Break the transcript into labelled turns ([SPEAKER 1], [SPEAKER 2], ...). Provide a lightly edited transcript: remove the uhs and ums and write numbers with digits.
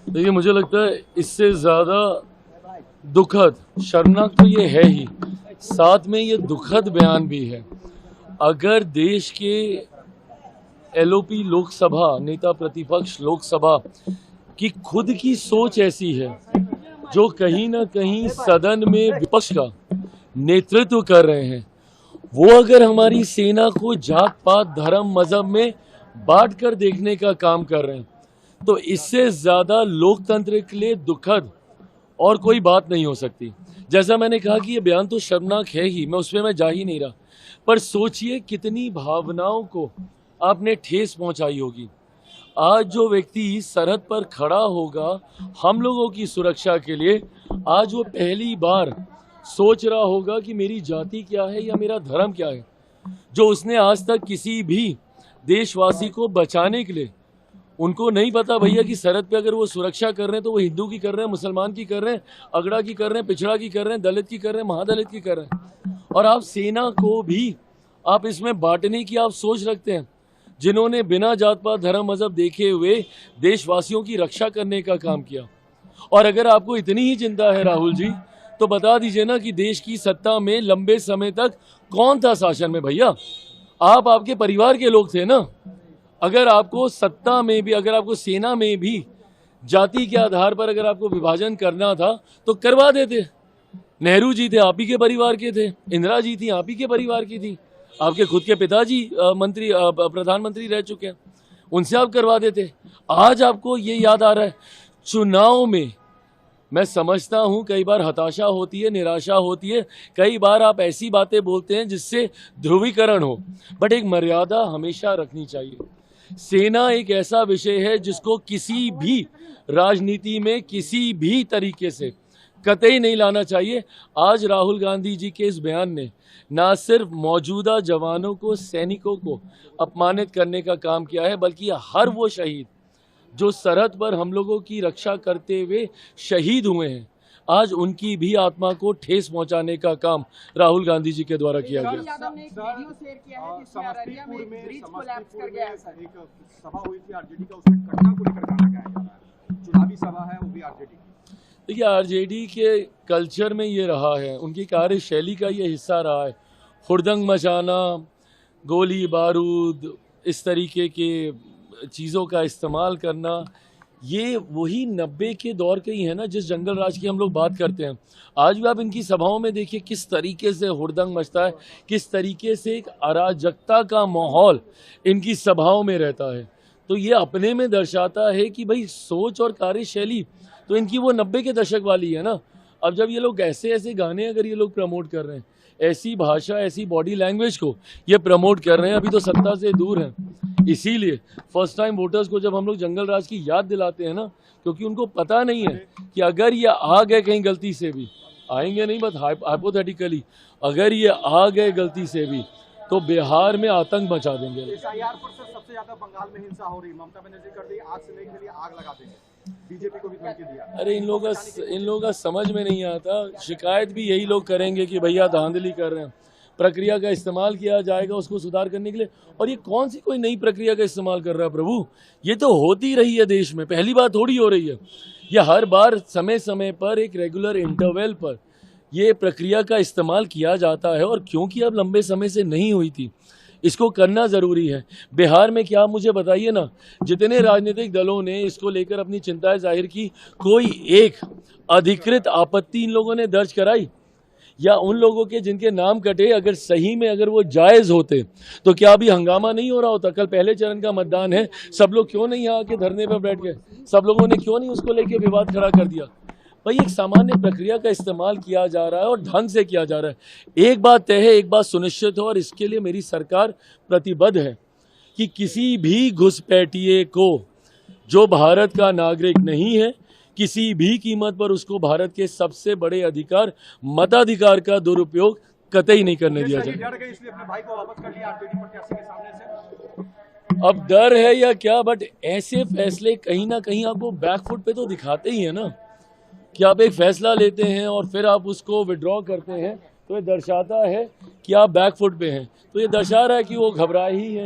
[SPEAKER 1] देखिए, मुझे लगता है इससे ज़्यादा दुखद, शर्मनाक तो ये है ही, साथ में ये दुखद बयान भी है। अगर देश के एलओपी लोकसभा, नेता प्रतिपक्ष लोकसभा की खुद की सोच ऐसी है, जो कहीं ना कहीं सदन में विपक्ष का नेतृत्व कर रहे हैं, वो अगर हमारी सेना को जात पात धर्म मजहब में बांट कर देखने का काम कर रहे हैं, तो इससे ज्यादा लोकतंत्र के लिए दुखद और कोई बात नहीं हो सकती। जैसा मैंने कहा कि ये बयान तो शर्मनाक है ही, मैं उसमें जा ही नहीं रहा, पर सोचिए कितनी भावनाओं को आपने ठेस पहुंचाई होगी। आज जो व्यक्ति सरहद पर खड़ा होगा हम लोगों की सुरक्षा के लिए, आज वो पहली बार सोच रहा होगा कि मेरी जाति क्या है या मेरा धर्म क्या है, जो उसने आज तक किसी भी देशवासी को बचाने के लिए, उनको नहीं पता भैया कि सरहद पे अगर वो सुरक्षा कर रहे हैं तो वो हिंदू की कर रहे हैं, मुसलमान की कर रहे हैं, अगड़ा की कर रहे हैं, पिछड़ा की कर रहे हैं, दलित की कर रहे हैं, महादलित की कर रहे हैं। और आप सेना को भी आप इसमें बांटने की आप सोच रखते हैं, जिन्होंने बिना जात पात धर्म मजहब देखे हुए देशवासियों की रक्षा करने का काम किया। और अगर आपको इतनी ही चिंता है राहुल जी, तो बता दीजिए ना कि देश की सत्ता में लंबे समय तक कौन था शासन में भैया? आप, आपके परिवार के लोग थे ना। अगर आपको सत्ता में भी, अगर आपको सेना में भी जाति के आधार पर अगर आपको विभाजन करना था तो करवा देते। नेहरू जी थे, आप ही के परिवार के थे, इंदिरा जी थी, आप ही के परिवार की थी, आपके खुद के पिताजी मंत्री प्रधानमंत्री रह चुके हैं, उनसे आप करवा देते। आज आपको ये याद आ रहा है। चुनाव में मैं समझता हूं कई बार हताशा होती है, निराशा होती है, कई बार आप ऐसी बातें बोलते हैं जिससे ध्रुवीकरण हो, बट एक मर्यादा हमेशा रखनी चाहिए। सेना एक ऐसा विषय है जिसको किसी भी राजनीति में किसी भी तरीके से कतई नहीं लाना चाहिए। आज राहुल गांधी जी के इस बयान ने ना सिर्फ मौजूदा जवानों को, सैनिकों को अपमानित करने का काम किया है, बल्कि हर वो शहीद जो सरहद पर हम लोगों की रक्षा करते हुए शहीद हुए हैं, आज उनकी भी आत्मा को ठेस पहुंचाने का काम राहुल गांधी जी के द्वारा किया गया।
[SPEAKER 2] यादव ने एक वीडियो शेयर किया है जिसमें अररिया में एक ब्रिज कोलैप्स कर गया है।
[SPEAKER 3] एक सभा हुई थी आरजेडी का, उसमें घटना को लेकर जाना गया है, चुनावी सभा है वो भी आरजेडी की।
[SPEAKER 1] देखिए, आरजेडी के कल्चर में ये रहा है, उनकी कार्यशैली का ये हिस्सा रहा है, हुड़दंग मचाना, गोली बारूद, इस तरीके के चीज़ों का इस्तेमाल करना। ये वही 90 के दौर के ही है ना, जिस जंगल राज की हम लोग बात करते हैं। आज भी आप इनकी सभाओं में देखिए किस तरीके से हुड़दंग मचता है, किस तरीके से एक अराजकता का माहौल इनकी सभाओं में रहता है। तो ये अपने में दर्शाता है कि भाई सोच और कार्यशैली तो इनकी वो 90 के दशक वाली है ना। अब जब ये लोग ऐसे ऐसे गाने अगर ये लोग प्रमोट कर रहे हैं, ऐसी भाषा, ऐसी बॉडी लैंग्वेज को ये प्रमोट कर रहे हैं, अभी तो सत्ता से दूर हैं। इसीलिए फर्स्ट टाइम वोटर्स को जब हम लोग जंगल राज की याद दिलाते हैं ना, क्योंकि उनको पता नहीं है कि अगर ये आ गए कहीं गलती से भी, आएंगे नहीं बस हाइपोथेटिकली, अगर ये आ गए गलती से भी तो बिहार में आतंक मचा देंगे।
[SPEAKER 3] एसआईआर पर सबसे ज्यादा बंगाल में हिंसा हो रही, ममता बनर्जी कर दी आग से लेने के लिए आग लगा देंगे, बीजेपी को भी धमकी दिया।
[SPEAKER 1] अरे इन लोगों का समझ में नहीं आता। शिकायत भी यही लोग करेंगे कि भैया धांधली कर रहे हैं, प्रक्रिया का इस्तेमाल किया जाएगा उसको सुधार करने के लिए। और ये कौन सी कोई नई प्रक्रिया का इस्तेमाल कर रहा है प्रभु? ये तो होती रही है देश में, पहली बार थोड़ी हो रही है। ये हर बार समय समय पर एक रेगुलर इंटरवल पर ये प्रक्रिया का इस्तेमाल किया जाता है, और क्योंकि अब लंबे समय से नहीं हुई थी, इसको करना जरूरी है। बिहार में क्या, मुझे बताइए ना, जितने राजनीतिक दलों ने इसको लेकर अपनी चिंताएं जाहिर की, कोई एक अधिकृत आपत्ति इन लोगों ने दर्ज कराई? या उन लोगों के जिनके नाम कटे, अगर सही में अगर वो जायज होते तो क्या अभी हंगामा नहीं हो रहा होता? कल पहले चरण का मतदान है, सब लोग क्यों नहीं यहाँ के धरने पर बैठ गए? सब लोगों ने क्यों नहीं उसको लेके विवाद खड़ा कर दिया? भाई एक सामान्य प्रक्रिया का इस्तेमाल किया जा रहा है और ढंग से किया जा रहा है। एक बात तय है, एक बात सुनिश्चित हो, और इसके लिए मेरी सरकार प्रतिबद्ध है कि किसी भी घुसपैठिए को, जो भारत का नागरिक नहीं है, किसी भी कीमत पर उसको भारत के सबसे बड़े अधिकार, मताधिकार का दुरुपयोग कतई नहीं करने दिया जाए।
[SPEAKER 3] इसलिए अपने भाई को वापस कर लिया आरजेडी प्रत्याशी के सामने से।
[SPEAKER 1] अब डर है या क्या, बट ऐसे फैसले कहीं ना कहीं आपको बैकफुट पे तो दिखाते ही है ना, कि आप एक फैसला लेते हैं और फिर आप उसको विड्रॉ करते हैं, तो ये दर्शाता है कि आप बैकफुट पे हैं। तो ये दर्शा रहा है कि वो घबराए ही है।